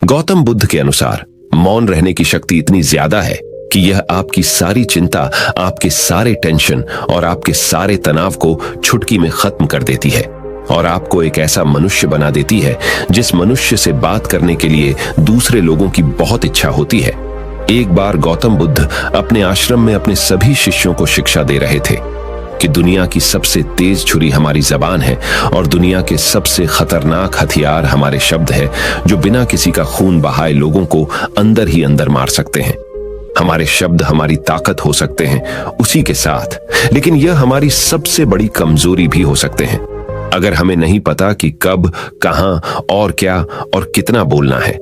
गौतम बुद्ध के अनुसार मौन रहने की शक्ति इतनी ज्यादा है कि यह आपकी सारी चिंता, आपके सारे टेंशन और आपके सारे तनाव को चुटकी में खत्म कर देती है और आपको एक ऐसा मनुष्य बना देती है जिस मनुष्य से बात करने के लिए दूसरे लोगों की बहुत इच्छा होती है। एक बार गौतम बुद्ध अपने आश्रम में अपने सभी शिष्यों को शिक्षा दे रहे थे कि दुनिया की सबसे तेज छुरी हमारी जबान है और दुनिया के सबसे खतरनाक हथियार हमारे शब्द है, जो बिना किसी का खून बहाए लोगों को अंदर ही अंदर मार सकते हैं। हमारे शब्द हमारी ताकत हो सकते हैं उसी के साथ, लेकिन यह हमारी सबसे बड़ी कमजोरी भी हो सकते हैं अगर हमें नहीं पता कि कब, कहां और क्या और कितना बोलना है।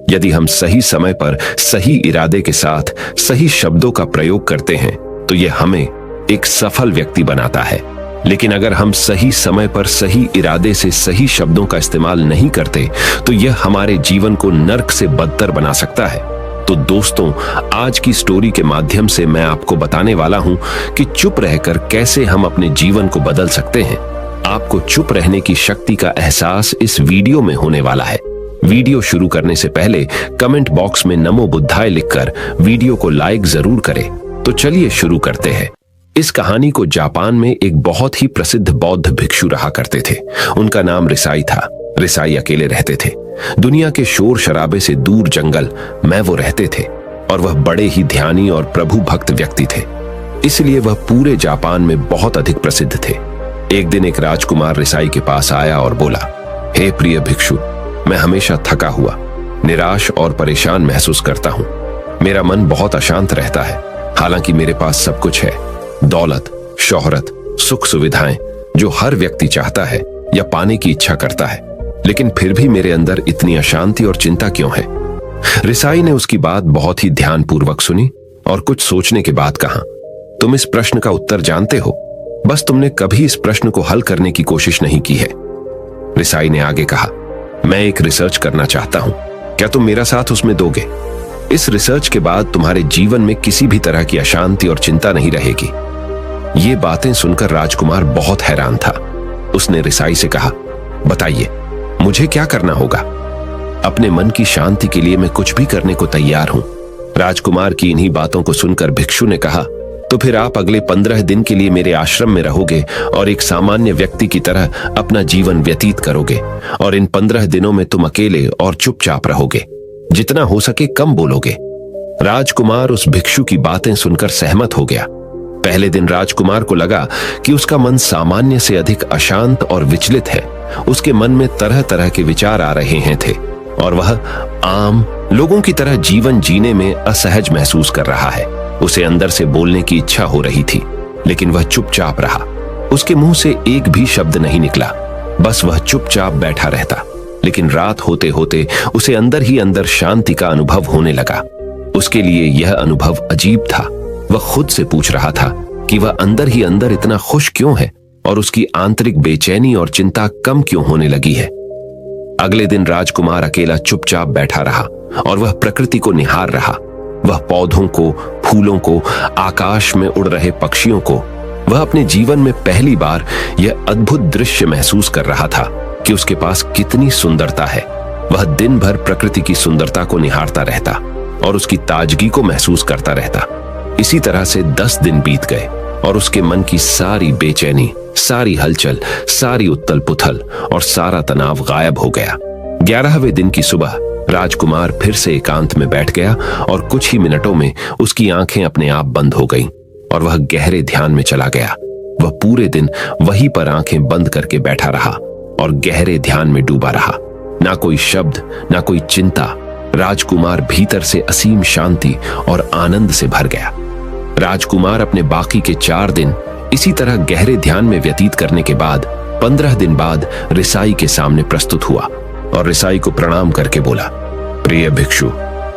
यदि हम सही समय पर सही इरादे के साथ सही शब्दों का प्रयोग करते हैं तो यह हमें एक सफल व्यक्ति बनाता है। लेकिन अगर हम सही समय पर सही इरादे से सही शब्दों का इस्तेमाल नहीं करते तो यह हमारे जीवन को नर्क से बदतर बना सकता है। तो दोस्तों, आज की स्टोरी के माध्यम से मैं आपको बताने वाला हूं कि चुप रहकर कैसे हम अपने जीवन को बदल सकते हैं। आपको चुप रहने की शक्ति का एहसास इस वीडियो में होने वाला है। वीडियो शुरू करने से पहले कमेंट बॉक्स में नमो बुद्धाय लिखकर वीडियो को लाइक जरूर करें। तो चलिए शुरू करते हैं। इस कहानी को जापान में एक बहुत ही प्रसिद्ध बौद्ध भिक्षु रहा करते थे। उनका नाम रिसाई था। रिसाई अकेले रहते थे। दुनिया के शोर शराबे से दूर जंगल में वो रहते थे और वह बड़े ही ध्यानी और प्रभु भक्त व्यक्ति थे, इसलिए वह पूरे जापान में बहुत अधिक प्रसिद्ध थे। एक दिन एक राजकुमार रिसाई के पास आया और बोला, हे प्रिय भिक्षु, मैं हमेशा थका हुआ, निराश और परेशान महसूस करता हूँ। मेरा मन बहुत अशांत रहता है। हालांकि मेरे पास सब कुछ है, दौलत, शोहरत, सुख सुविधाएं जो हर व्यक्ति चाहता है या पाने की इच्छा करता है, लेकिन फिर भी मेरे अंदर इतनी अशांति और चिंता क्यों है? रिसाई ने उसकी बात बहुत ही ध्यानपूर्वक सुनी और कुछ सोचने के बाद कहा, तुम इस प्रश्न का उत्तर जानते हो, बस तुमने कभी इस प्रश्न को हल करने की कोशिश नहीं की है। रिसाई ने आगे कहा, मैं एक रिसर्च करना चाहता हूं, क्या तुम मेरा साथ उसमें दोगे? इस रिसर्च के बाद तुम्हारे जीवन में किसी भी तरह की अशांति और चिंता नहीं रहेगी। ये बातें सुनकर राजकुमार बहुत हैरान था। उसने रिसाई से कहा, बताइए, मुझे क्या करना होगा? अपने मन की शांति के लिए मैं कुछ भी करने को तैयार हूं। राजकुमार की इन्हीं बातों को सुनकर भिक्षु ने कहा, तो फिर आप अगले 15 दिन के लिए मेरे आश्रम में रहोगे और एक सामान्य व्यक्ति की तरह अपना जीवन व्यतीत करोगे और इन 15 दिनों में तुम अकेले और चुपचाप रहोगे, जितना हो सके कम बोलोगे। राजकुमार उस भिक्षु की बातें सुनकर सहमत हो गया। पहले दिन राजकुमार को लगा कि उसका मन सामान्य से अधिक अशांत और विचलित है। उसके मन में तरह तरह के विचार आ रहे हैं थे और वह आम लोगों की तरह जीवन जीने में असहज महसूस कर रहा है। उसे अंदर से बोलने की इच्छा हो रही थी, लेकिन वह चुपचाप रहा। उसके मुंह से एक भी शब्द नहीं निकला, बस वह चुपचाप बैठा रहता। लेकिन रात होते होते उसे अंदर ही अंदर शांति का अनुभव होने लगा। उसके लिए यह अनुभव अजीब था। वह खुद से पूछ रहा था कि वह अंदर ही अंदर इतना खुश क्यों है और उसकी आंतरिक बेचैनी और चिंता कम क्यों होने लगी है। अगले दिन राजकुमार अकेला चुपचाप बैठा रहा और वह प्रकृति को निहार रहा। वह पौधों को, फूलों को, आकाश में उड़ रहे पक्षियों को, वह अपने जीवन में पहली बार यह अद्भुत दृश्य महसूस कर रहा था कि उसके पास कितनी सुंदरता है। वह दिन भर प्रकृति की सुंदरता को निहारता रहता और उसकी ताजगी को महसूस करता रहता। इसी तरह से 10 दिन बीत गए और उसके मन की सारी बेचैनी, सारी हलचल, सारी उथल पुथल और सारा तनाव गायब हो गया। 11वें दिन की सुबह राजकुमार फिर से एकांत में बैठ गया और कुछ ही मिनटों में उसकी आंखें अपने आप बंद हो गईं और वह गहरे ध्यान में चला गया। वह पूरे दिन वहीं पर आंखें बंद करके बैठा रहा और गहरे ध्यान में डूबा रहा। ना कोई शब्द, ना कोई चिंता। राजकुमार भीतर से असीम शांति और आनंद से भर गया। राजकुमार अपने बाकी के 4 दिन इसी तरह गहरे ध्यान में व्यतीत करने के बाद 15 दिन बाद रिसाई के सामने प्रस्तुत हुआ और रिसाई को प्रणाम करके बोला, प्रिय भिक्षु,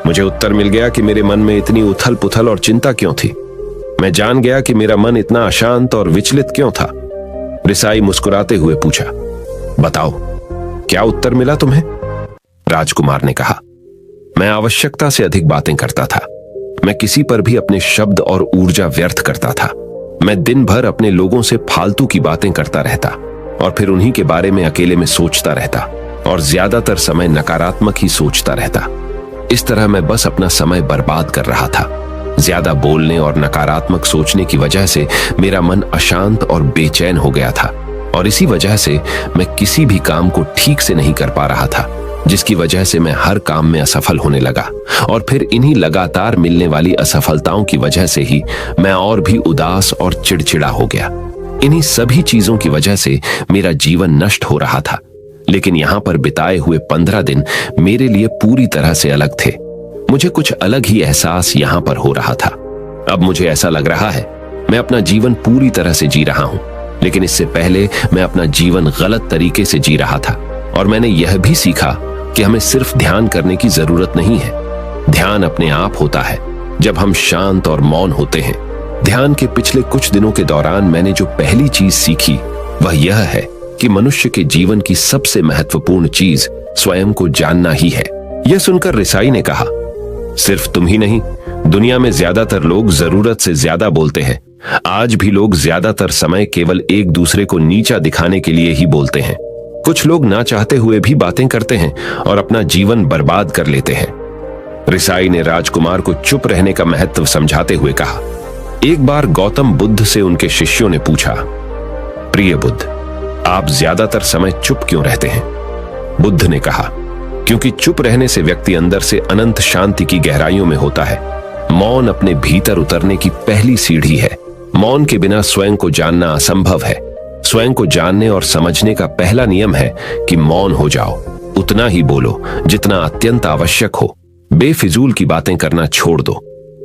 मुझे उत्तर मिल गया कि मेरे मन में इतनी उथल पुथल और चिंता क्यों थी। मैं जान गया कि मेरा मन इतना अशांत और विचलित क्यों था। रिसाई मुस्कुराते हुए पूछा, बताओ, क्या उत्तर मिला तुम्हें? राजकुमार ने कहा, मैं आवश्यकता से अधिक बातें करता था। मैं किसी पर भी अपने शब्द और ऊर्जा व्यर्थ करता था। मैं दिन भर अपने लोगों से फालतू की बातें करता रहता और फिर उन्हीं के बारे में अकेले में सोचता रहता। और ज्यादातर समय नकारात्मक ही सोचता रहता। इस तरह मैं बस अपना समय बर्बाद कर रहा था। ज्यादा बोलने और नकारात्मक सोचने की वजह से मेरा मन अशांत और बेचैन हो गया था, और इसी वजह से मैं किसी भी काम को ठीक से नहीं कर पा रहा था, जिसकी वजह से मैं हर काम में असफल होने लगा। और फिर इन्हीं लगातार मिलने वाली असफलताओं की वजह से ही मैं और भी उदास और चिड़चिड़ा हो गया। इन्हीं सभी चीजों की वजह से मेरा जीवन नष्ट हो रहा था। लेकिन यहाँ पर बिताए हुए 15 दिन मेरे लिए पूरी तरह से अलग थे। मुझे कुछ अलग ही एहसास यहाँ पर हो रहा था। अब मुझे ऐसा लग रहा है मैं अपना जीवन पूरी तरह से जी रहा हूँ, लेकिन इससे पहले मैं अपना जीवन गलत तरीके से जी रहा था। और मैंने यह भी सीखा कि हमें सिर्फ ध्यान करने की जरूरत नहीं है। ध्यान अपने आप होता है जब हम शांत और मौन होते हैं। ध्यान के पिछले कुछ दिनों के दौरान मैंने जो पहली चीज सीखी वह यह है कि मनुष्य के जीवन की सबसे महत्वपूर्ण चीज स्वयं को जानना ही है। यह सुनकर रिसाई ने कहा, सिर्फ तुम ही नहीं, दुनिया में ज्यादातर लोग जरूरत से ज्यादा बोलते हैं। आज भी लोग ज्यादातर समय केवल एक दूसरे को नीचा दिखाने के लिए ही बोलते हैं। कुछ लोग ना चाहते हुए भी बातें करते हैं और अपना जीवन बर्बाद कर लेते हैं। रिसाई ने राजकुमार को चुप रहने का महत्व समझाते हुए कहा। एक बार गौतम बुद्ध से उनके शिष्यों ने पूछा, प्रिय बुद्ध, आप ज्यादातर समय चुप क्यों रहते हैं? बुद्ध ने कहा, क्योंकि चुप रहने से व्यक्ति अंदर से अनंत शांति की गहराइयों में होता है। मौन अपने भीतर उतरने की पहली सीढ़ी है। मौन के बिना स्वयं को जानना असंभव है। स्वयं को जानने और समझने का पहला नियम है कि मौन हो जाओ। उतना ही बोलो जितना अत्यंत आवश्यक हो। बेफिजूल की बातें करना छोड़ दो।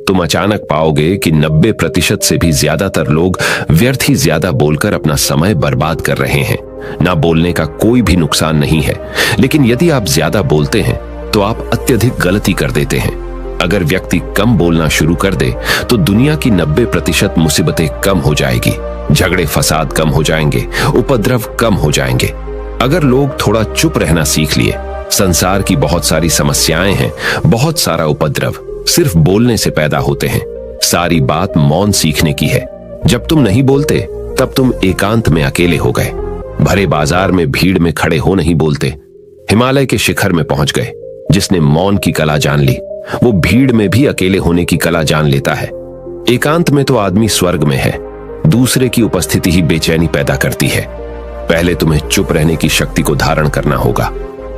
तुम अचानक पाओगे कि 90% से भी ज्यादातर लोग व्यर्थ ही ज्यादा बोलकर अपना समय बर्बाद कर रहे हैं। ना बोलने का कोई भी नुकसान नहीं है, लेकिन यदि आप ज्यादा बोलते हैं तो आप अत्यधिक गलती कर देते हैं। अगर व्यक्ति कम बोलना शुरू कर दे तो दुनिया की 90% मुसीबतें कम हो जाएगी। झगड़े फसाद कम हो जाएंगे, उपद्रव कम हो जाएंगे। अगर लोग थोड़ा चुप रहना सीख लिए, संसार की बहुत सारी समस्याएं हैं, बहुत सारा उपद्रव सिर्फ बोलने से पैदा होते हैं। सारी बात मौन सीखने की है। जब तुम नहीं बोलते तब तुम एकांत में अकेले हो गए। भरे बाजार में भीड़ में खड़े हो नहीं बोलते। हिमालय के शिखर में पहुंच गए। जिसने मौन की कला जान ली वो भीड़ में भी अकेले होने की कला जान लेता है। एकांत में तो आदमी स्वर्ग में है। दूसरे की उपस्थिति ही बेचैनी पैदा करती है। पहले तुम्हें चुप रहने की शक्ति को धारण करना होगा।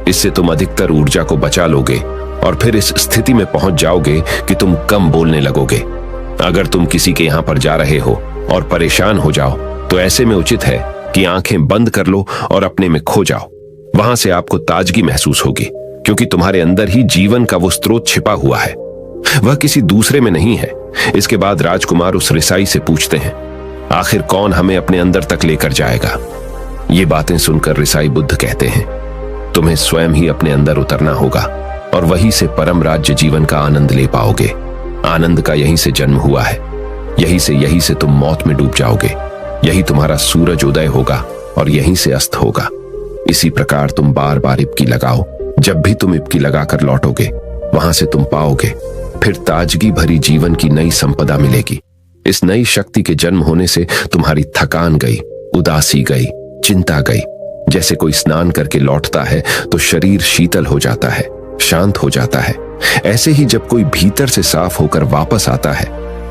इससे तुम अधिकतर ऊर्जा को बचा लोगे और फिर इस स्थिति में पहुंच जाओगे कि तुम कम बोलने लगोगे। अगर तुम किसी के यहां पर जा रहे हो और परेशान हो जाओ तो ऐसे में उचित है कि आंखें बंद कर लो और अपने में खो जाओ। वहां से आपको ताजगी महसूस होगी, क्योंकि तुम्हारे अंदर ही जीवन का वो स्रोत छिपा हुआ है। वह किसी दूसरे में नहीं है। इसके बाद राजकुमार उस रिसाई से पूछते हैं, आखिर कौन हमें अपने अंदर तक लेकर जाएगा? ये बातें सुनकर रिसाई बुद्ध कहते हैं, तुम्हें स्वयं ही अपने अंदर उतरना होगा और वहीं से परम राज्य जीवन का आनंद ले पाओगे। आनंद का यहीं से जन्म हुआ है। यहीं से तुम मौत में डूब जाओगे। यही तुम्हारा सूरज उदय होगा और यहीं से अस्त होगा। इसी प्रकार तुम बार बार इबकी लगाओ। जब भी तुम इबकी लगाकर लौटोगे वहां से तुम पाओगे फिर ताजगी भरी जीवन की नई संपदा मिलेगी। इस नई शक्ति के जन्म होने से तुम्हारी थकान गई, उदासी गई, चिंता गई। जैसे कोई स्नान करके लौटता है तो शरीर शीतल हो जाता है, शांत हो जाता है। ऐसे ही जब कोई भीतर से साफ होकर वापस आता है,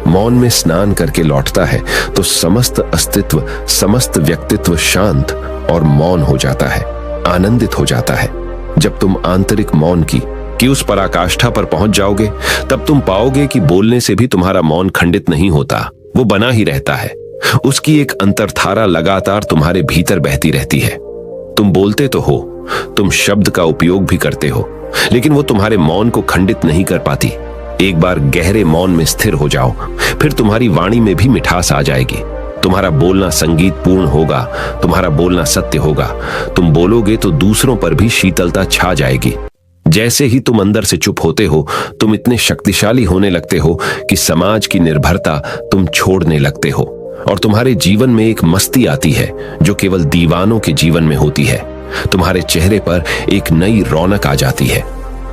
मौन में स्नान करके लौटता है, तो समस्त अस्तित्व, समस्त व्यक्तित्व शांत और मौन हो जाता है, आनंदित हो जाता है। जब तुम आंतरिक मौन की उस पराकाष्ठा पर पहुंच जाओगे तब तुम पाओगे कि बोलने से भी तुम्हारा मौन खंडित नहीं होता, वो बना ही रहता है। उसकी एक अंतर्धारा लगातार तुम्हारे भीतर बहती रहती है। तुम बोलते तो हो, तुम शब्द का उपयोग भी करते हो, लेकिन वो तुम्हारे मौन को खंडित नहीं कर पाती। एक बार गहरे मौन में स्थिर हो जाओ, फिर तुम्हारी वाणी में भी मिठास आ जाएगी। तुम्हारा बोलना संगीत पूर्ण होगा, तुम्हारा बोलना सत्य होगा। तुम बोलोगे तो दूसरों पर भी शीतलता छा जाएगी। जैसे ही तुम अंदर से चुप होते हो, तुम इतने शक्तिशाली होने लगते हो कि समाज की निर्भरता तुम छोड़ने लगते हो और तुम्हारे जीवन में एक मस्ती आती है जो केवल दीवानों के जीवन में होती है। तुम्हारे चेहरे पर एक नई रौनक आ जाती है।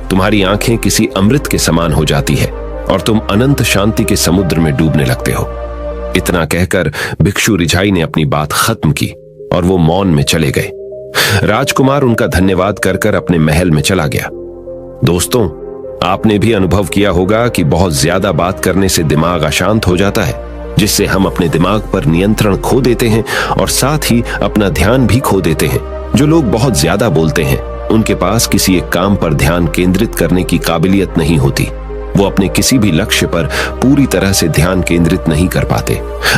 तुम्हारी आंखें किसी अमृत के समान हो जाती है और तुम अनंत शांति के समुद्र में डूबने लगते हो। इतना कहकर भिक्षु रिझाई ने अपनी बात खत्म की और वो मौन में चले गए। राजकुमार उनका धन्यवाद कर कर अपने महल में चला गया। दोस्तों, आपने भी अनुभव किया होगा कि बहुत ज्यादा बात करने से दिमाग अशांत हो जाता है, जिससे हम अपने दिमाग पर नियंत्रण खो देते हैं और साथ ही अपना ध्यान भी खो देते हैं। जो लोग बहुत ज्यादा बोलते हैं, उनके पास किसी एक काम पर ध्यान केंद्रित करने की काबिलियत नहीं होती। वो अपने किसी भी लक्ष्य पर पूरी तरह से ध्यान केंद्रित नहीं कर पाते।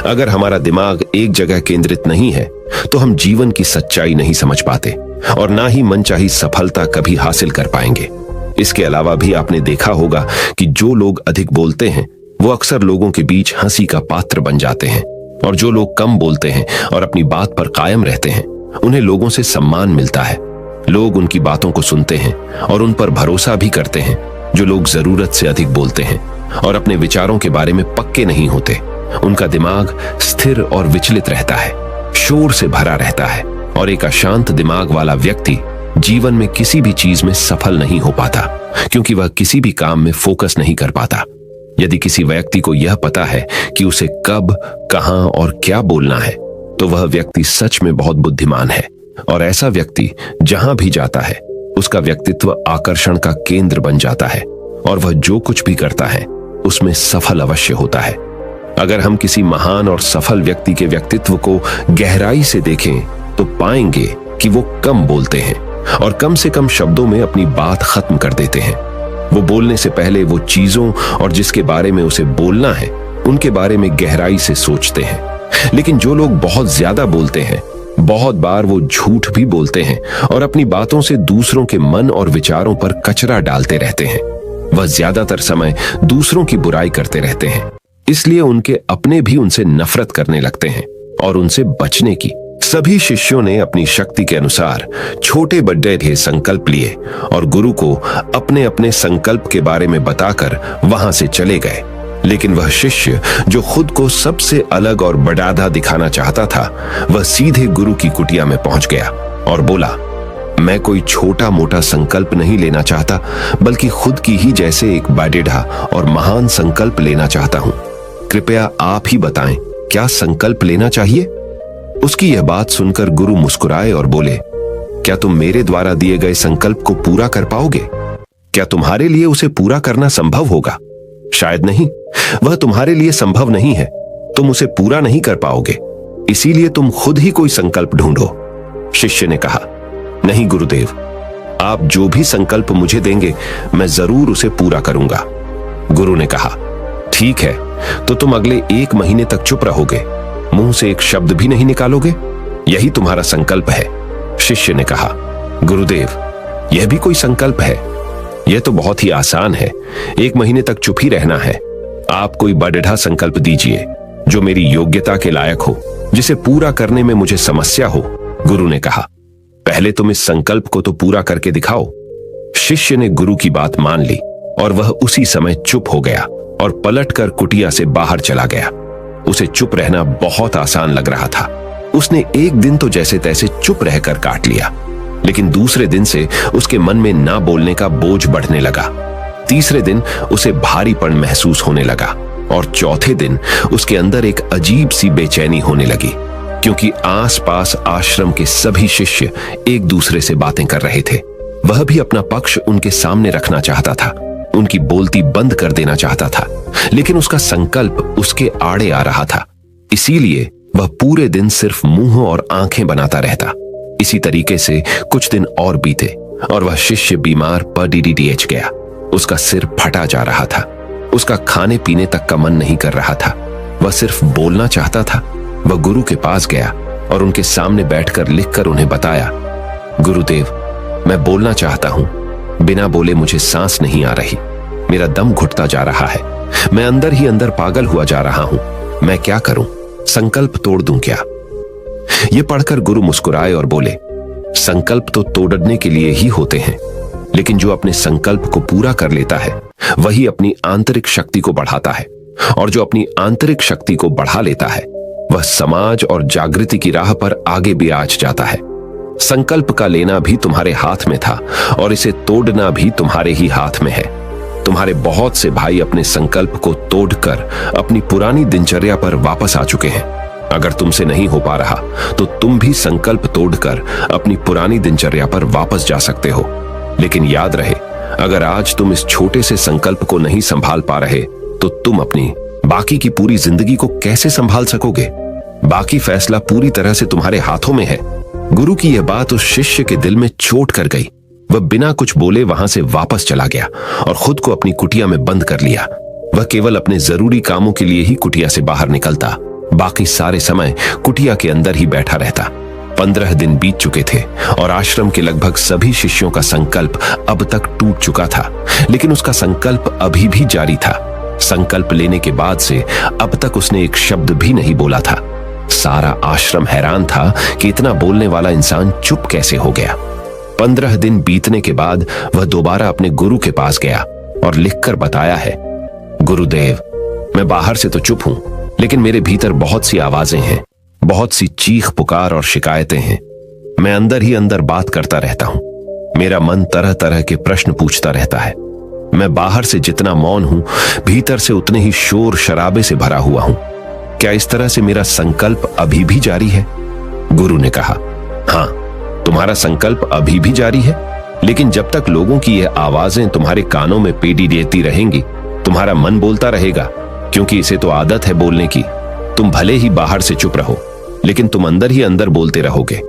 अगर हमारा दिमाग एक जगह केंद्रित नहीं है, तो हम जीवन की सच्चाई नहीं समझ पाते और ना ही मनचाही सफलता कभी हासिल कर पाएंगे। इसके अलावा भी आपने देखा होगा कि जो लोग अधिक बोलते हैं, वो अक्सर लोगों के बीच हंसी का पात्र बन जाते हैं, और जो लोग कम बोलते हैं और अपनी बात पर कायम रहते हैं, उन्हें लोगों से सम्मान मिलता है। लोग उनकी बातों को सुनते हैं और उन पर भरोसा भी करते हैं। जो लोग जरूरत से अधिक बोलते हैं और अपने विचारों के बारे में पक्के नहीं होते, उनका दिमाग स्थिर और विचलित रहता है, शोर से भरा रहता है, और एक अशांत दिमाग वाला व्यक्ति जीवन में किसी भी चीज में सफल नहीं हो पाता, क्योंकि वह किसी भी काम में फोकस नहीं कर पाता। यदि किसी व्यक्ति को यह पता है कि उसे कब, कहां और क्या बोलना है, तो वह व्यक्ति सच में बहुत बुद्धिमान है, और ऐसा व्यक्ति जहां भी जाता है, उसका व्यक्तित्व आकर्षण का केंद्र बन जाता है, और वह जो कुछ भी करता है उसमें सफल अवश्य होता है। अगर हम किसी महान और सफल व्यक्ति के व्यक्तित्व को गहराई से देखें, तो पाएंगे कि वो कम बोलते हैं और कम से कम शब्दों में अपनी बात खत्म कर देते हैं। वो बोलने से पहले वो चीजों और जिसके बारे में उसे बोलना है, उनके बारे में गहराई से सोचते हैं। लेकिन जो लोग बहुत ज्यादा बोलते हैं, बहुत बार वो झूठ भी बोलते हैं और अपनी बातों से दूसरों के मन और विचारों पर कचरा डालते रहते हैं। वह ज्यादातर समय दूसरों की बुराई करते रहते हैं, इसलिए उनके अपने भी उनसे नफरत करने लगते हैं और उनसे बचने की। सभी शिष्यों ने अपनी शक्ति के अनुसार छोटे बड़े संकल्प लिए और गुरु को अपने अपने संकल्प के बारे में बताकर वहां से चले गए। लेकिन वह शिष्य जो खुद को सबसे अलग और बड़ाधा दिखाना चाहता था, वह सीधे गुरु की कुटिया में पहुंच गया और बोला, मैं कोई छोटा मोटा संकल्प नहीं लेना चाहता, बल्कि खुद की ही जैसे एक बड़ेढ़ा और महान संकल्प लेना चाहता हूं। कृपया आप ही बताएं, क्या संकल्प लेना चाहिए? उसकी यह बात सुनकर गुरु मुस्कुराए और बोले, क्या तुम मेरे द्वारा दिए गए संकल्प को पूरा कर पाओगे? क्या तुम्हारे लिए उसे पूरा करना संभव होगा? शायद नहीं। वह तुम्हारे लिए संभव नहीं है। तुम उसे पूरा नहीं कर पाओगे, इसीलिए तुम खुद ही कोई संकल्प ढूंढो। शिष्य ने कहा, नहीं गुरुदेव, आप जो भी संकल्प मुझे देंगे, मैं जरूर उसे पूरा करूंगा। गुरु ने कहा, ठीक है, तो तुम अगले 1 महीने तक चुप रहोगे, मुंह से एक शब्द भी नहीं निकालोगे? यही तुम्हारा संकल्प है? शिष्य ने कहा, गुरुदेव, यह भी कोई संकल्प है? यह तो बहुत ही आसान है। 1 महीने तक चुप ही रहना है। आप कोई बड़ेढ़ा संकल्प दीजिए जो मेरी योग्यता के लायक हो, जिसे पूरा करने में मुझे समस्या हो। गुरु ने कहा, पहले तुम इस संकल्प को तो पूरा करके दिखाओ। शिष्य ने गुरु की बात मान ली और वह उसी समय चुप हो गया और पलटकर कुटिया से बाहर चला गया। उसे चुप रहना बहुत आसान लग रहा था। उसने एक दिन तो जैसे तैसे चुप रहकर काट लिया, लेकिन दूसरे दिन से उसके मन में ना बोलने का बोझ बढ़ने लगा। तीसरे दिन उसे भारीपन महसूस होने लगा और चौथे दिन उसके अंदर एक अजीब सी बेचैनी होने लगी, क्योंकि आसपास आश्रम के सभी शिष्य एक दूसरे से बातें कर रहे थे। वह भी अपना पक्ष उनके सामने रखना चाहता था, उनकी बोलती बंद कर देना चाहता था, लेकिन उसका संकल्प उसके आड़े आ रहा था। इसीलिए वह पूरे दिन सिर्फ मुंह और आंखें बनाता रहता। इसी तरीके से कुछ दिन और बीते और वह शिष्य बीमार पड़ीडीएच गया। उसका सिर फटा जा रहा था। उसका खाने पीने तक का मन नहीं कर रहा था। वह सिर्फ बोलना चाहता था। वह गुरु के पास गया और उनके सामने बैठकर लिखकर उन्हें बताया, गुरुदेव, मैं बोलना चाहता हूं, बिना बोले मुझे सांस नहीं आ रही, मेरा दम घुटता जा रहा है, मैं अंदर ही अंदर पागल हुआ जा रहा हूं, मैं क्या करूं? संकल्प तोड़ दूं क्या? यह पढ़कर गुरु मुस्कुराए और बोले, संकल्प तो तोड़ने के लिए ही होते हैं, लेकिन जो अपने संकल्प को पूरा कर लेता है वही अपनी आंतरिक शक्ति को बढ़ाता है, और जो अपनी आंतरिक शक्ति को बढ़ा लेता है वह समाज और जागृति की राह पर आगे भी आज जाता है। संकल्प का लेना भी तुम्हारे हाथ में था और इसे तोड़ना भी तुम्हारे ही हाथ में है। तुम्हारे बहुत से भाई अपने संकल्प को तोड़कर अपनी पुरानी दिनचर्या पर वापस आ चुके हैं। अगर तुमसे नहीं हो पा रहा तो तुम भी संकल्प तोड़कर अपनी पुरानी दिनचर्या पर वापस जा सकते हो। लेकिन याद रहे, अगर आज तुम इस छोटे से संकल्प को नहीं संभाल पा रहे तो तुम अपनी बाकी की पूरी जिंदगी को कैसे संभाल सकोगे? बाकी फैसला पूरी तरह से तुम्हारे हाथों में है। गुरु की यह बात उस शिष्य के दिल में चोट कर गई। वह बिना कुछ बोले वहां से वापस चला गया और खुद को अपनी कुटिया में बंद कर लिया। वह केवल अपने जरूरी कामों के लिए ही कुटिया से बाहर निकलता, बाकी सारे समय कुटिया के अंदर ही बैठा रहता। 15 दिन बीत चुके थे और आश्रम के लगभग सभी शिष्यों का संकल्प अब तक टूट चुका था, लेकिन उसका संकल्प अभी भी जारी था। संकल्प लेने के बाद से अब तक उसने एक शब्द भी नहीं बोला था। सारा आश्रम हैरान था कि इतना बोलने वाला इंसान चुप कैसे हो गया। 15 दिन बीतने के बाद वह दोबारा अपने गुरु के पास गया और लिखकर बताया है, गुरुदेव, मैं बाहर से तो चुप हूं, लेकिन मेरे भीतर बहुत सी आवाजें हैं, बहुत सी चीख पुकार और शिकायतें हैं। मैं अंदर ही अंदर बात करता रहता हूं। मेरा मन तरह तरह के प्रश्न पूछता रहता है। मैं बाहर से जितना मौन हूं, भीतर से उतने ही शोर शराबे से भरा हुआ हूं। क्या इस तरह से मेरा संकल्प अभी भी जारी है? गुरु ने कहा, हां, तुम्हारा संकल्प अभी भी जारी है, लेकिन जब तक लोगों की यह आवाजें तुम्हारे कानों में पेटी देती रहेंगी, तुम्हारा मन बोलता रहेगा, क्योंकि इसे तो आदत है बोलने की। तुम भले ही बाहर से चुप रहो, लेकिन तुम अंदर ही अंदर बोलते रहोगे।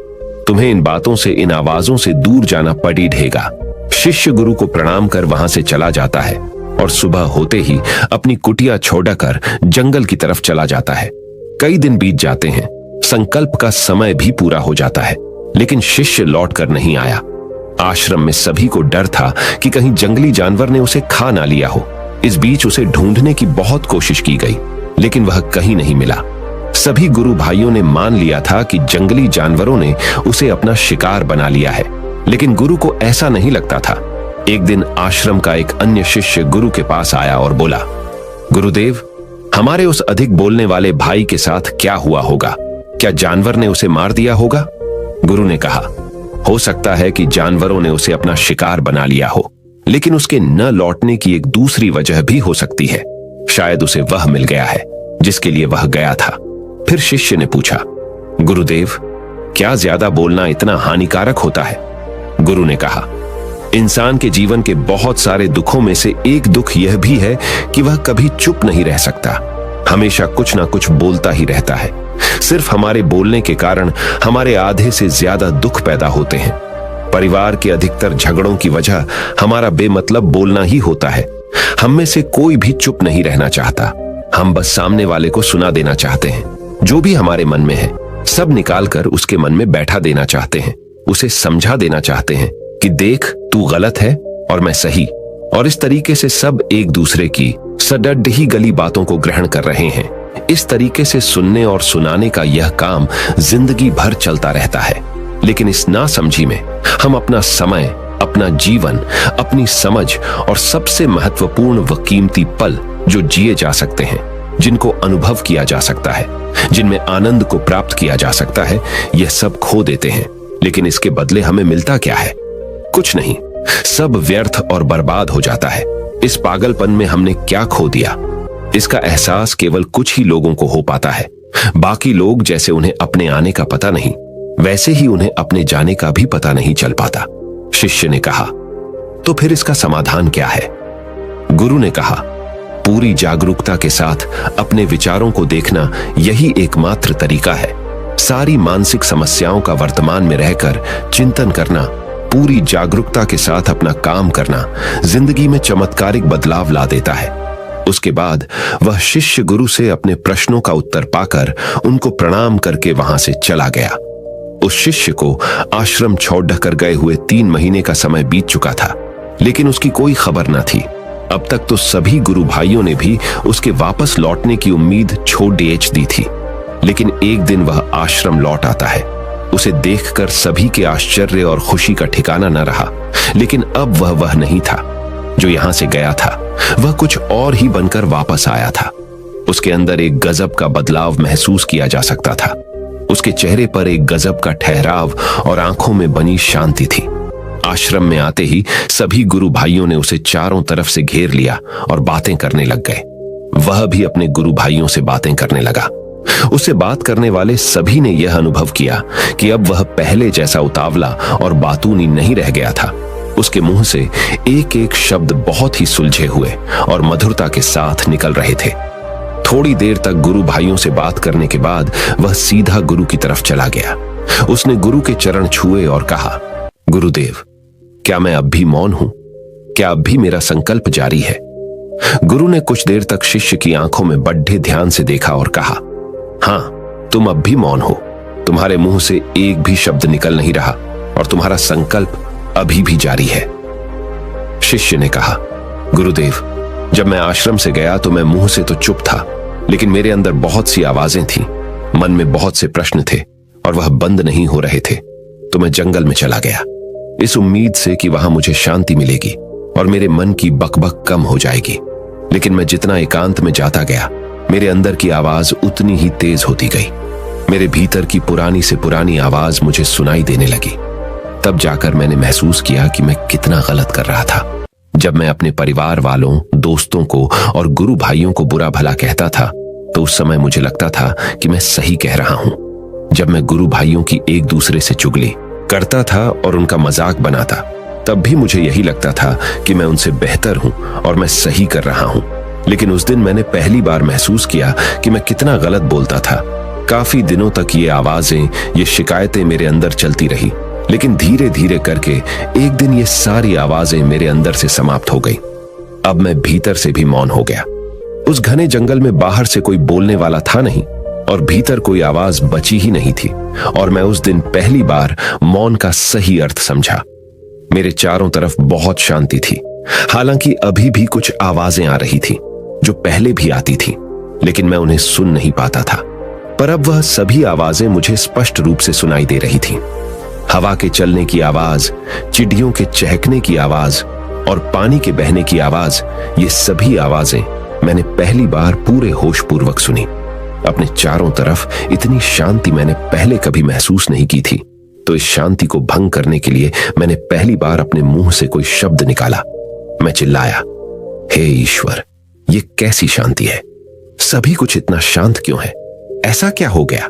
तुम्हें इन बातों से, इन आवाजों से दूर जाना पड़ी रहेगा। शिष्य गुरु को प्रणाम कर वहां से चला जाता है और सुबह होते ही अपनी कुटिया छोड़कर जंगल की तरफ चला जाता है। कई दिन बीत जाते हैं, संकल्प का समय भी पूरा हो जाता है, लेकिन शिष्य लौट कर नहीं आया। आश्रम में सभी को डर था कि कहीं जंगली जानवर ने उसे खा ना लिया हो। इस बीच उसे ढूंढने की बहुत कोशिश की गई, लेकिन वह कहीं नहीं मिला। सभी गुरु भाइयों ने मान लिया था कि जंगली जानवरों ने उसे अपना शिकार बना लिया है, लेकिन गुरु को ऐसा नहीं लगता था। एक दिन आश्रम का एक अन्य शिष्य गुरु के पास आया और बोला, गुरुदेव, हमारे उस अधिक बोलने वाले भाई के साथ क्या हुआ होगा? क्या जानवर ने उसे मार दिया होगा? गुरु ने कहा, हो सकता है कि जानवरों ने उसे अपना शिकार बना लिया हो, लेकिन उसके न लौटने की एक दूसरी वजह भी हो सकती है। शायद उसे वह मिल गया है जिसके लिए वह गया था। फिर शिष्य ने पूछा, गुरुदेव, क्या ज्यादा बोलना इतना हानिकारक होता है? गुरु ने कहा, इंसान के जीवन के बहुत सारे दुखों में से एक दुख यह भी है कि वह कभी चुप नहीं रह सकता, हमेशा कुछ ना कुछ बोलता ही रहता है। सिर्फ हमारे बोलने के कारण हमारे आधे से ज्यादा दुख पैदा होते हैं। परिवार के अधिकतर झगड़ों की वजह हमारा बेमतलब बोलना ही होता है। हम में से कोई भी चुप नहीं रहना चाहता। हम बस सामने वाले को सुना देना चाहते हैं। जो भी हमारे मन में है सब निकालकर उसके मन में बैठा देना चाहते हैं। उसे समझा देना चाहते हैं कि देख, तू गलत है और मैं सही। और इस तरीके से सब एक दूसरे की सडड ही गली बातों को ग्रहण कर रहे हैं। इस तरीके से सुनने और सुनाने का यह काम जिंदगी भर चलता रहता है। लेकिन इस नासमझी में हम अपना समय, अपना जीवन, अपनी समझ और सबसे महत्वपूर्ण व कीमती पल जो जिए जा सकते हैं, जिनको अनुभव किया जा सकता है, जिनमें आनंद को प्राप्त किया जा सकता है, यह सब खो देते हैं। लेकिन इसके बदले हमें मिलता क्या है? कुछ नहीं, सब व्यर्थ और बर्बाद हो जाता है। इस पागलपन में हमने क्या खो दिया, इसका एहसास केवल कुछ ही लोगों को हो पाता है। बाकी लोग जैसे उन्हें अपने आने का पता नहीं, वैसे ही उन्हें अपने जाने का भी पता नहीं चल पाता। शिष्य ने कहा, तो फिर इसका समाधान क्या है? गुरु ने कहा, पूरी जागरूकता के साथ अपने विचारों को देखना यही एकमात्र तरीका है। सारी मानसिक समस्याओं का वर्तमान में रहकर चिंतन करना, पूरी जागरूकता के साथ अपना काम करना जिंदगी में चमत्कारिक बदलाव ला देता है। उसके बाद वह शिष्य गुरु से अपने प्रश्नों का उत्तर पाकर उनको प्रणाम करके वहां से चला गया। उस शिष्य को आश्रम छोड़ कर गए हुए 3 महीने का समय बीत चुका था, लेकिन उसकी कोई खबर न थी। अब तक तो सभी गुरु भाइयों ने भी उसके वापस लौटने की उम्मीद छोड़ दी थी। लेकिन एक दिन वह आश्रम लौट आता है। उसे देखकर सभी के आश्चर्य और खुशी का ठिकाना न रहा। लेकिन अब वह नहीं था जो यहां से गया था, वह कुछ और ही बनकर वापस आया था। उसके अंदर एक गजब का बदलाव महसूस किया जा सकता था। उसके चेहरे पर एक गजब का ठहराव और आंखों में बनी शांति थी। आश्रम में आते ही सभी गुरु भाइयों ने उसे चारों तरफ से घेर लिया और बातें करने लग गए। वह भी अपने गुरु भाइयों से बातें करने लगा। उससे बात करने वाले सभी ने यह अनुभव किया कि अब वह पहले जैसा उतावला और बातूनी नहीं रह गया था। उसके मुंह से एक एक शब्द बहुत ही सुलझे हुए और मधुरता के साथ निकल रहे थे। थोड़ी देर तक गुरु भाइयों से बात करने के बाद वह सीधा गुरु की तरफ चला गया। उसने गुरु के चरण छुए और कहा, गुरुदेव, क्या मैं अब भी मौन हूं? क्या अब भी मेरा संकल्प जारी है? गुरु ने कुछ देर तक शिष्य की आंखों में बड्ढे ध्यान से देखा और कहा, हां, तुम अब भी मौन हो। तुम्हारे मुंह से एक भी शब्द निकल नहीं रहा और तुम्हारा संकल्प अभी भी जारी है। शिष्य ने कहा, गुरुदेव, जब मैं आश्रम से गया तो मैं मुंह से तो चुप था, लेकिन मेरे अंदर बहुत सी आवाजें थीं, मन में बहुत से प्रश्न थे और वह बंद नहीं हो रहे थे। तो मैं जंगल में चला गया, इस उम्मीद से कि वहां मुझे शांति मिलेगी और मेरे मन की बकबक कम हो जाएगी। लेकिन मैं जितना एकांत में जाता गया, मेरे अंदर की आवाज उतनी ही तेज होती गई। मेरे भीतर की पुरानी से पुरानी आवाज मुझे सुनाई देने लगी। तब जाकर मैंने महसूस किया कि मैं कितना गलत कर रहा था। जब मैं अपने परिवार वालों, दोस्तों को और गुरु भाइयों को बुरा भला कहता था, तो उस समय मुझे लगता था कि मैं सही कह रहा हूं। जब मैं गुरु भाइयों की एक दूसरे से चुगली करता था और उनका मजाक बनाता, तब भी मुझे यही लगता था कि मैं उनसे बेहतर हूं और मैं सही कर रहा हूं। लेकिन उस दिन मैंने पहली बार महसूस किया कि मैं कितना गलत बोलता था। काफी दिनों तक ये आवाजें, ये शिकायतें मेरे अंदर चलती रही, लेकिन धीरे धीरे करके एक दिन ये सारी आवाजें मेरे अंदर से समाप्त हो गई। अब मैं भीतर से भी मौन हो गया। उस घने जंगल में बाहर से कोई बोलने वाला था नहीं और भीतर कोई आवाज बची ही नहीं थी। और मैं उस दिन पहली बार मौन का सही अर्थ समझा। मेरे चारों तरफ बहुत शांति थी। हालांकि अभी भी कुछ आवाजें आ रही थी जो पहले भी आती थी, लेकिन मैं उन्हें सुन नहीं पाता था। पर अब वह सभी आवाजें मुझे स्पष्ट रूप से सुनाई दे रही थीं। हवा के चलने की आवाज, चिड़ियों के चहकने की आवाज और पानी के बहने की आवाज, ये सभी आवाजें मैंने पहली बार पूरे होशपूर्वक सुनी। अपने चारों तरफ इतनी शांति मैंने पहले कभी महसूस नहीं की थी। तो इस शांति को भंग करने के लिए मैंने पहली बार अपने मुंह से कोई शब्द निकाला। मैं चिल्लाया, हे ईश्वर, ये कैसी शांति है? सभी कुछ इतना शांत क्यों है? ऐसा क्या हो गया?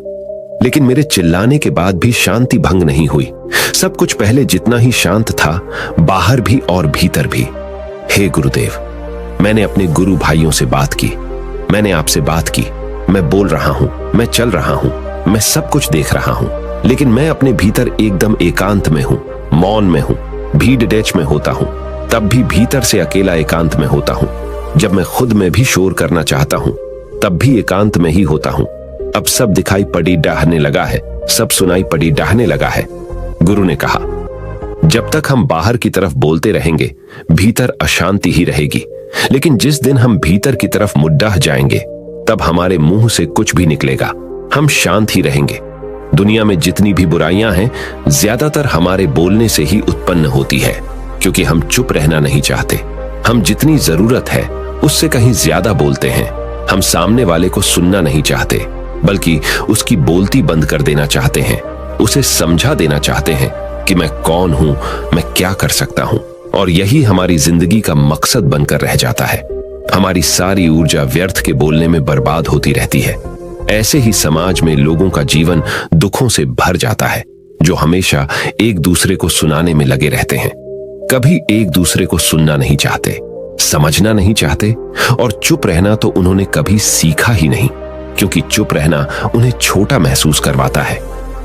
लेकिन मेरे चिल्लाने के बाद भी शांति भंग नहीं हुई। सब कुछ पहले जितना ही शांत था, बाहर भी और भीतर भी। हे गुरुदेव, मैंने अपने गुरु भाइयों से बात की, मैंने आपसे बात की। मैं बोल रहा हूं, मैं चल रहा हूं, मैं सब कुछ देख रहा हूं, लेकिन मैं अपने भीतर एकदम एकांत में हूं, मौन में हूं। भीड़ डेच में होता हूं, तब भी भीतर से अकेला एकांत में होता हूं। जब मैं खुद में भी शोर करना चाहता हूं, तब भी एकांत में ही होता हूं। अब सब दिखाई पड़ी डाहने लगा है, सब सुनाई पड़ी डाहने लगा है। गुरु ने कहा, जब तक हम बाहर की तरफ बोलते रहेंगे, भीतर अशांति ही रहेगी। लेकिन जिस दिन हम भीतर की तरफ मुड्डाह जाएंगे, तब हमारे मुंह से कुछ भी निकलेगा, हम शांत ही रहेंगे। दुनिया में जितनी भी बुराइयां हैं, ज्यादातर हमारे बोलने से ही उत्पन्न होती है, क्योंकि हम चुप रहना नहीं चाहते। हम जितनी जरूरत है उससे कहीं ज्यादा बोलते हैं। हम सामने वाले को सुनना नहीं चाहते, बल्कि उसकी बोलती बंद कर देना चाहते हैं। उसे समझा देना चाहते हैं कि मैं कौन हूं, मैं क्या कर सकता हूं। और यही हमारी जिंदगी का मकसद बनकर रह जाता है। हमारी सारी ऊर्जा व्यर्थ के बोलने में बर्बाद होती रहती है। ऐसे ही समाज में लोगों का जीवन दुखों से भर जाता है, जो हमेशा एक दूसरे को सुनाने में लगे रहते हैं। कभी एक दूसरे को सुनना नहीं चाहते, समझना नहीं चाहते, और चुप रहना तो उन्होंने कभी सीखा ही नहीं, क्योंकि चुप रहना उन्हें छोटा महसूस करवाता है।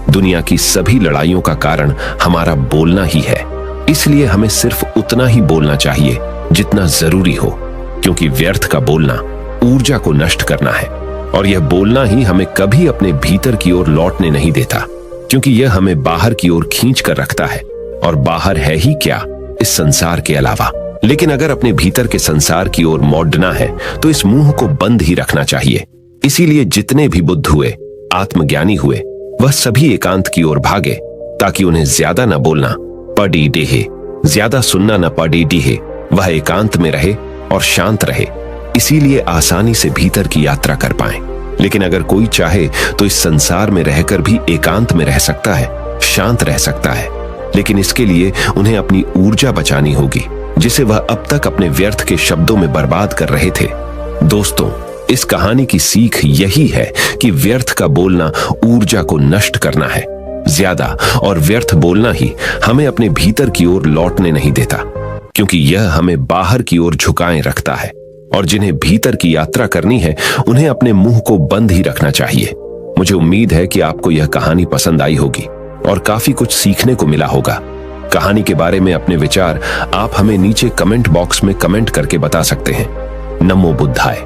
दुनिया की सभी लड़ाइयों का कारण हमारा बोलना ही है। इसलिए हमें सिर्फ उतना ही बोलना चाहिए जितना जरूरी हो, क्योंकि व्यर्थ का बोलना ऊर्जा को नष्ट करना है। और यह बोलना ही हमें कभी अपने भीतर की ओर लौटने नहीं देता, क्योंकि यह हमें बाहर की ओर खींच कर रखता है। और बाहर है ही क्या इस संसार के अलावा। लेकिन अगर अपने भीतर के संसार की ओर मोड़ना है, तो इस मुंह को बंद ही रखना चाहिए। इसीलिए जितने भी बुद्ध हुए, आत्मज्ञानी हुए, वह सभी एकांत की ओर भागे, ताकि उन्हें ज्यादा न बोलना पड़ी डेहे, ज्यादा सुनना न पड़ी डीहे। वह एकांत में रहे और शांत रहे, इसीलिए आसानी से भीतर की यात्रा कर पाए। लेकिन अगर कोई चाहे तो इस संसार में रहकर भी एकांत में रह सकता है, शांत रह सकता है। लेकिन इसके लिए उन्हें अपनी ऊर्जा बचानी होगी, जिसे वह अब तक अपने व्यर्थ के शब्दों में बर्बाद कर रहे थे। दोस्तों, इस कहानी की सीख यही है कि व्यर्थ का बोलना ऊर्जा को नष्ट करना है। ज्यादा और व्यर्थ बोलना ही हमें अपने भीतर की ओर लौटने नहीं देता, क्योंकि यह हमें बाहर की ओर झुकाए रखता है। और जिन्हें भीतर की यात्रा करनी है उन्हें अपने मुंह को बंद ही रखना चाहिए। मुझे उम्मीद है कि आपको यह कहानी पसंद आई होगी और काफी कुछ सीखने को मिला होगा। कहानी के बारे में अपने विचार आप हमें नीचे कमेंट बॉक्स में कमेंट करके बता सकते हैं। नमो बुद्धाय।